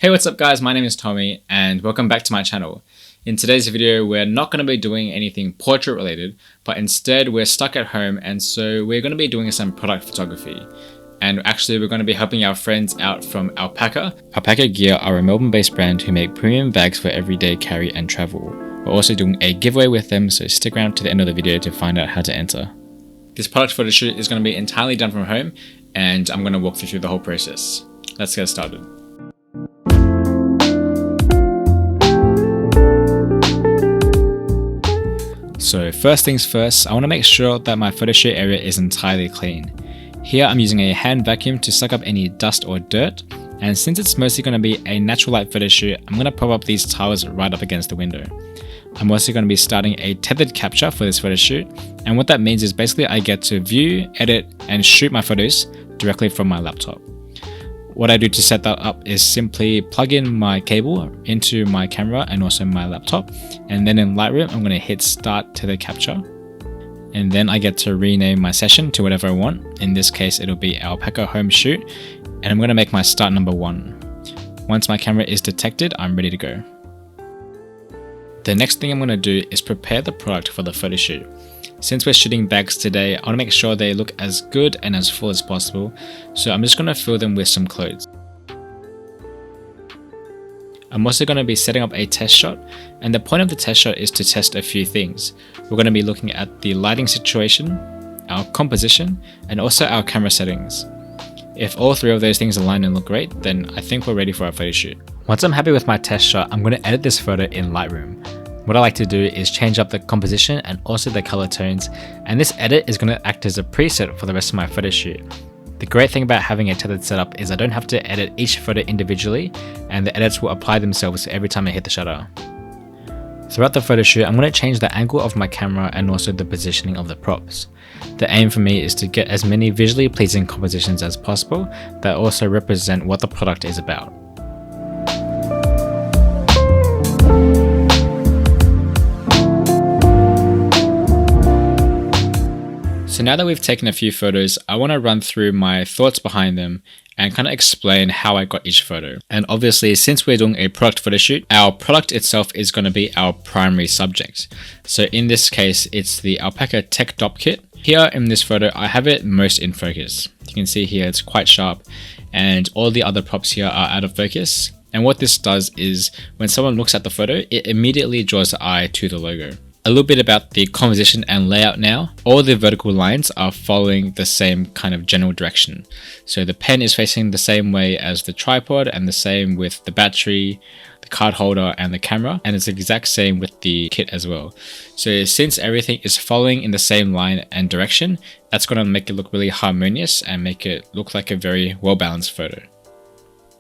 Hey, what's up guys, my name is Tommy and welcome back to my channel. In today's video, we're not going to be doing anything portrait related, but instead we're stuck at home and so we're going to be doing some product photography. And actually we're going to be helping our friends out from Alpaka. Alpaka Gear are a Melbourne-based brand who make premium bags for everyday carry and travel. We're also doing a giveaway with them, so stick around to the end of the video to find out how to enter. This product photo shoot is going to be entirely done from home and I'm going to walk you through the whole process. Let's get started. So first things first, I want to make sure that my photo shoot area is entirely clean. Here I'm using a hand vacuum to suck up any dust or dirt, and since it's mostly going to be a natural light photo shoot, I'm going to prop up these tiles right up against the window. I'm also going to be starting a tethered capture for this photo shoot, and what that means is basically I get to view, edit and shoot my photos directly from my laptop. What I do to set that up is simply plug in my cable into my camera and also my laptop, and then in Lightroom I'm going to hit start tether capture, and then I get to rename my session to whatever I want. In this case it'll be Alpaka home shoot, and I'm going to make my start number 1. Once my camera is detected, I'm ready to go. The next thing I'm going to do is prepare the product for the photo shoot. Since we're shooting bags today, I want to make sure they look as good and as full as possible, so I'm just going to fill them with some clothes. I'm also going to be setting up a test shot, and the point of the test shot is to test a few things. We're going to be looking at the lighting situation, our composition, and also our camera settings. If all three of those things align and look great, then I think we're ready for our photo shoot. Once I'm happy with my test shot, I'm going to edit this photo in Lightroom. What I like to do is change up the composition and also the color tones, and this edit is going to act as a preset for the rest of my photo shoot. The great thing about having a tethered setup is I don't have to edit each photo individually, and the edits will apply themselves every time I hit the shutter. Throughout the photo shoot, I'm going to change the angle of my camera and also the positioning of the props. The aim for me is to get as many visually pleasing compositions as possible that also represent what the product is about. So now that we've taken a few photos, I want to run through my thoughts behind them and kind of explain how I got each photo. And obviously, since we're doing a product photo shoot, our product itself is going to be our primary subject. So in this case, it's the Alpaka Tech Dop Kit. Here in this photo, I have it most in focus. You can see here it's quite sharp and all the other props here are out of focus. And what this does is when someone looks at the photo, it immediately draws the eye to the logo. A little bit about the composition and layout now. All the vertical lines are following the same kind of general direction. So the pen is facing the same way as the tripod, and the same with the battery, the card holder and the camera, and it's the exact same with the kit as well. So since everything is following in the same line and direction, that's going to make it look really harmonious and make it look like a very well balanced photo.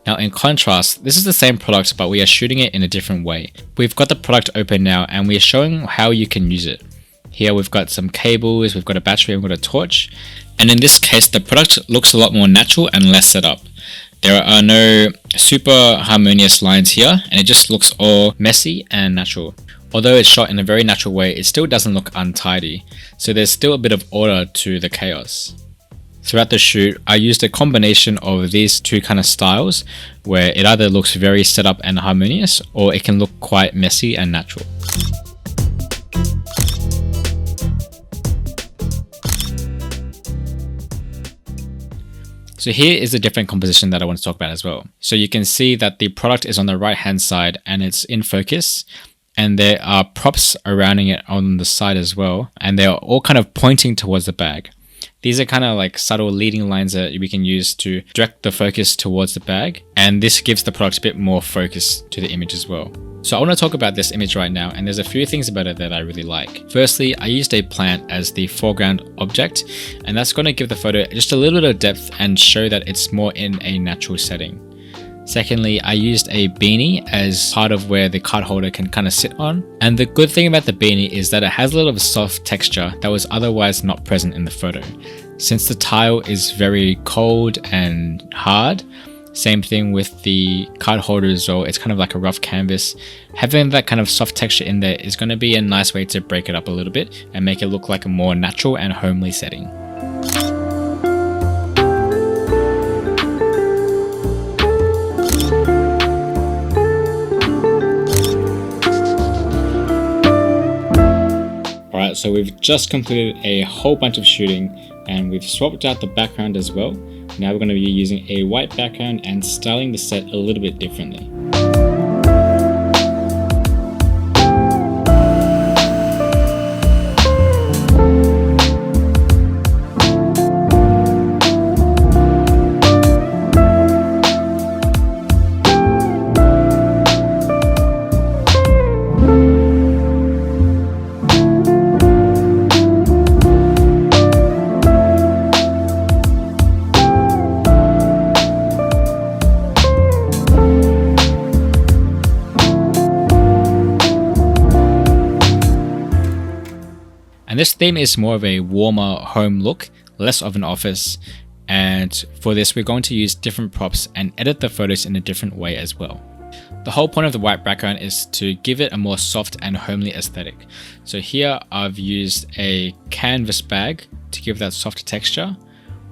Now in contrast, this is the same product but we are shooting it in a different way. We've got the product open now and we are showing how you can use it. Here we've got some cables, we've got a battery, we've got a torch, and in this case the product looks a lot more natural and less set up. There are no super harmonious lines here and it just looks all messy and natural. Although it's shot in a very natural way, it still doesn't look untidy, so there's still a bit of order to the chaos. Throughout the shoot, I used a combination of these two kind of styles where it either looks very set up and harmonious or it can look quite messy and natural. So here is a different composition that I want to talk about as well. So you can see that the product is on the right hand side and it's in focus, and there are props surrounding it on the side as well, and they are all kind of pointing towards the bag. These are kind of like subtle leading lines that we can use to direct the focus towards the bag, and this gives the product a bit more focus to the image as well. So I want to talk about this image right now, and there's a few things about it that I really like. Firstly, I used a plant as the foreground object, and that's going to give the photo just a little bit of depth and show that it's more in a natural setting. Secondly, I used a beanie as part of where the card holder can kind of sit on. And the good thing about the beanie is that it has a little of soft texture that was otherwise not present in the photo. Since the tile is very cold and hard, same thing with the card holder as well, it's kind of like a rough canvas. Having that kind of soft texture in there is going to be a nice way to break it up a little bit and make it look like a more natural and homely setting. Alright, so we've just completed a whole bunch of shooting and we've swapped out the background as well. Now we're going to be using a white background and styling the set a little bit differently. And this theme is more of a warmer home look, less of an office. And for this, we're going to use different props and edit the photos in a different way as well. The whole point of the white background is to give it a more soft and homely aesthetic. So here I've used a canvas bag to give that soft texture.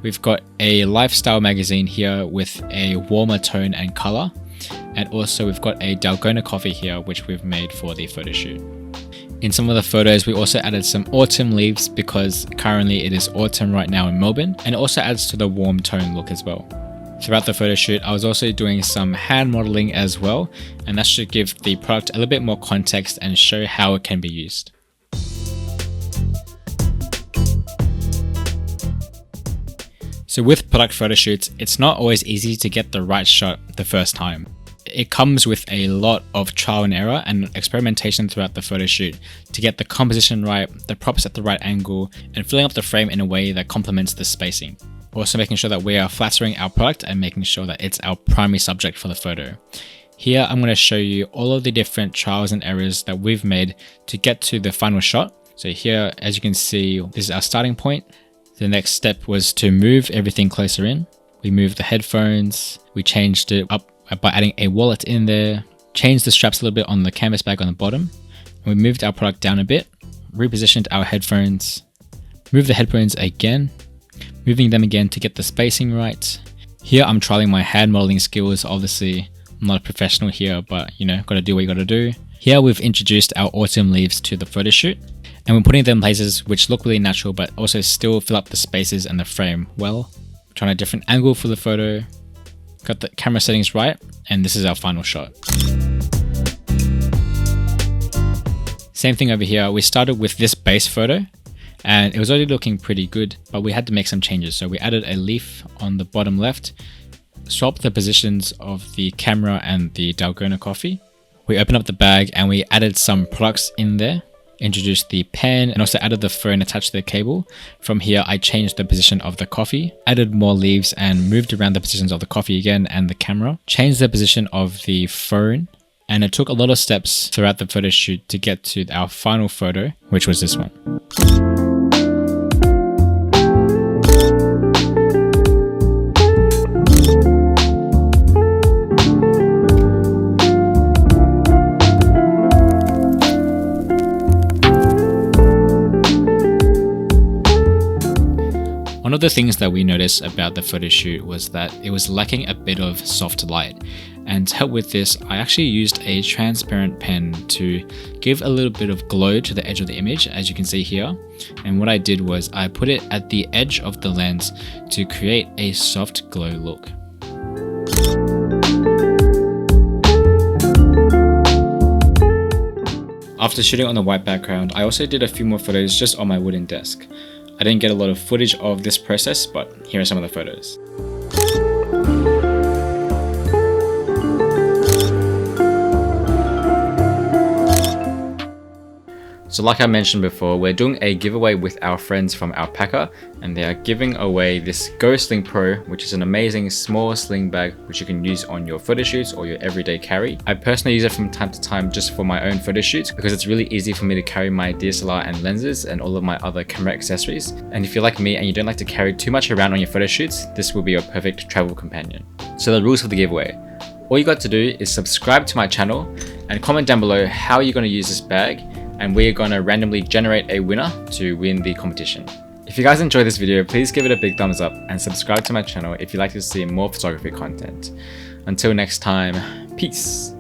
We've got a lifestyle magazine here with a warmer tone and color. And also we've got a Dalgona coffee here, which we've made for the photo shoot. In some of the photos, we also added some autumn leaves because currently it is autumn right now in Melbourne, and it also adds to the warm tone look as well. Throughout the photo shoot, I was also doing some hand modeling as well, and that should give the product a little bit more context and show how it can be used. So with product photo shoots, it's not always easy to get the right shot the first time. It comes with a lot of trial and error and experimentation throughout the photo shoot to get the composition right, the props at the right angle, and filling up the frame in a way that complements the spacing. Also making sure that we are flattering our product and making sure that it's our primary subject for the photo. Here I'm going to show you all of the different trials and errors that we've made to get to the final shot. So here, as you can see, this is our starting point. The next step was to move everything closer in. We moved the headphones, we changed it up by adding a wallet in there, changed the straps a little bit on the canvas bag on the bottom, and we moved our product down a bit, repositioned our headphones, moved the headphones again, moving them again to get the spacing right. Here I'm trialing my hand modeling skills. Obviously I'm not a professional here, but you know, gotta do what you gotta do. Here we've introduced our autumn leaves to the photo shoot, and we're putting them in places which look really natural but also still fill up the spaces and the frame well. Trying a different angle for the photo, got the camera settings right, and this is our final shot. Same thing over here, we started with this base photo and it was already looking pretty good, but we had to make some changes. So we added a leaf on the bottom left, swapped the positions of the camera and the Dalgona coffee. We opened up the bag and we added some products in there, introduced the pen and also added the phone attached to the cable. From here, I changed the position of the coffee, added more leaves and moved around the positions of the coffee again and the camera, changed the position of the phone, and it took a lot of steps throughout the photo shoot to get to our final photo, which was this one. One of the things that we noticed about the photo shoot was that it was lacking a bit of soft light, and to help with this I actually used a transparent pen to give a little bit of glow to the edge of the image, as you can see here. And what I did was I put it at the edge of the lens to create a soft glow look. After shooting on the white background, I also did a few more photos just on my wooden desk. I didn't get a lot of footage of this process, but here are some of the photos. So like I mentioned before, we're doing a giveaway with our friends from Alpaka, and they are giving away this Go Sling Pro, which is an amazing small sling bag which you can use on your photo shoots or your everyday carry. I personally use it from time to time just for my own photo shoots because it's really easy for me to carry my DSLR and lenses and all of my other camera accessories. And if you're like me and you don't like to carry too much around on your photo shoots, this will be your perfect travel companion. So the rules for the giveaway. All you got to do is subscribe to my channel and comment down below how you're going to use this bag, and we're going to randomly generate a winner to win the competition. If you guys enjoyed this video, please give it a big thumbs up and subscribe to my channel if you'd like to see more photography content. Until next time, peace.